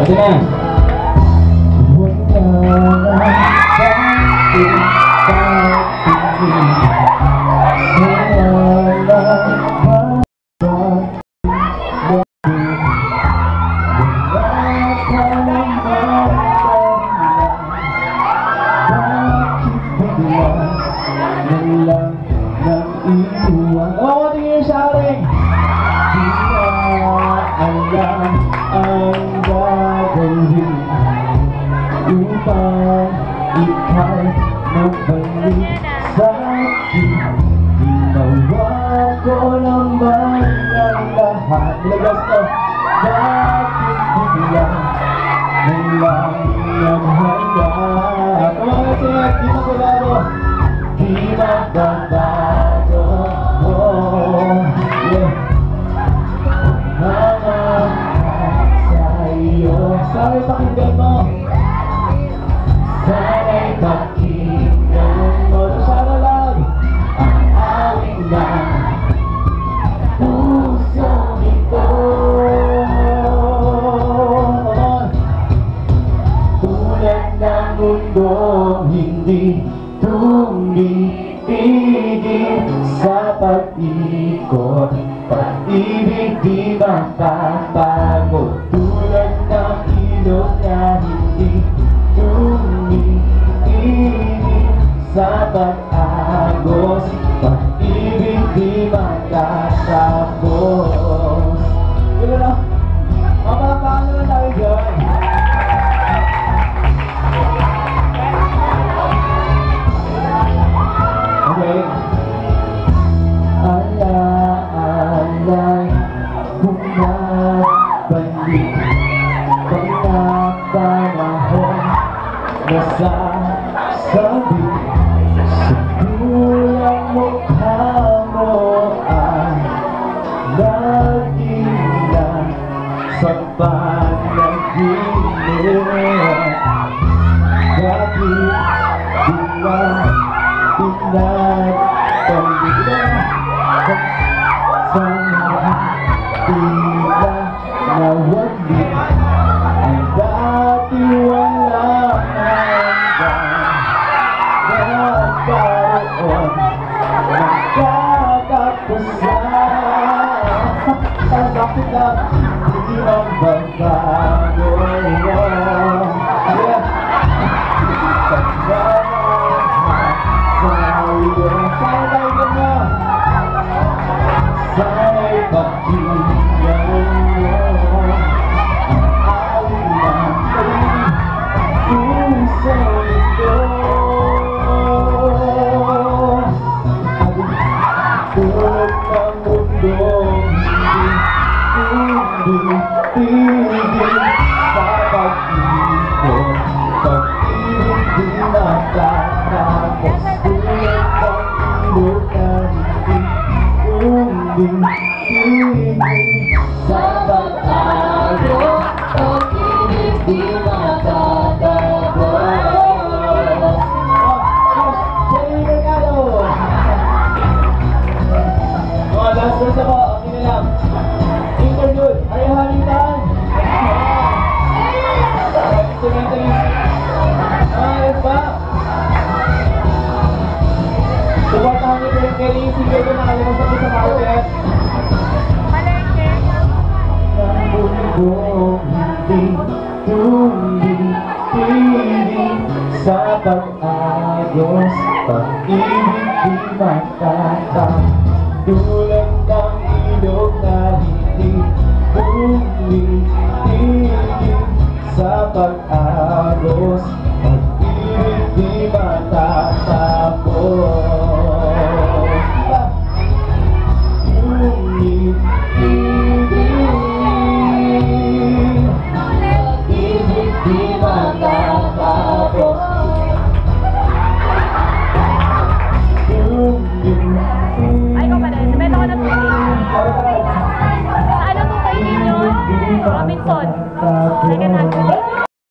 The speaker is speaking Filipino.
Ito na. Ikaw magbalik sa akin, ginawa ko naman ang lahat. Lagas ko, bakit bigla nalang naghanap? Mga siya, di magbabago, di magbabago. Hanap sa'yo. Sorry, pakinggan mo. Sana'y pakinggan mo. Sana lang ang awing na pusong ito. Tulad ng mundong hindi tumitigil sa pag-ikot, pag-ibig di makapagod. Tulad ng ilog na hindi tumitigil sa pag-agos, pag-ibig di makatapos. Yun na, paano na tayo dyan? Okay. Alaalay bumabalik pagkapanahon nasasabi sa dulang mukha mo ay laging na sa panaginip. Bakit pinagpalitan sa mga tila na wali ang dati walang hanggang nagkaroon magkatapos na. Bakit lang hindi magbabago? Sana'y pakinggan mo ang awing ng pusong ito. Tulad ng mundong hindi tumitigil sa pag-ikot, pag-ibig di makatapos. Tulad ng ilog na hindi tumitigil sa pag-agos, pag-ibig di makatapos. Mga last verse ako, okay na lang. Interlude, ayahanitan. Ayos ba? Suportahan niyo din kay Lacey kayo na nakalimutan ko sa market. Ang mundong hindi tumitigil sa pag-agos, pag-ibig di makatapos. Tulad ng ilog na hindi tumitigil sa pag-agos, pag-ibig di matatapos. Tumitigil, pag-ibig di matatapos. Ay, ko pa rin. Sabihin ako na tuloy. Sa ano po kayo ninyo? Robinson. Sige na.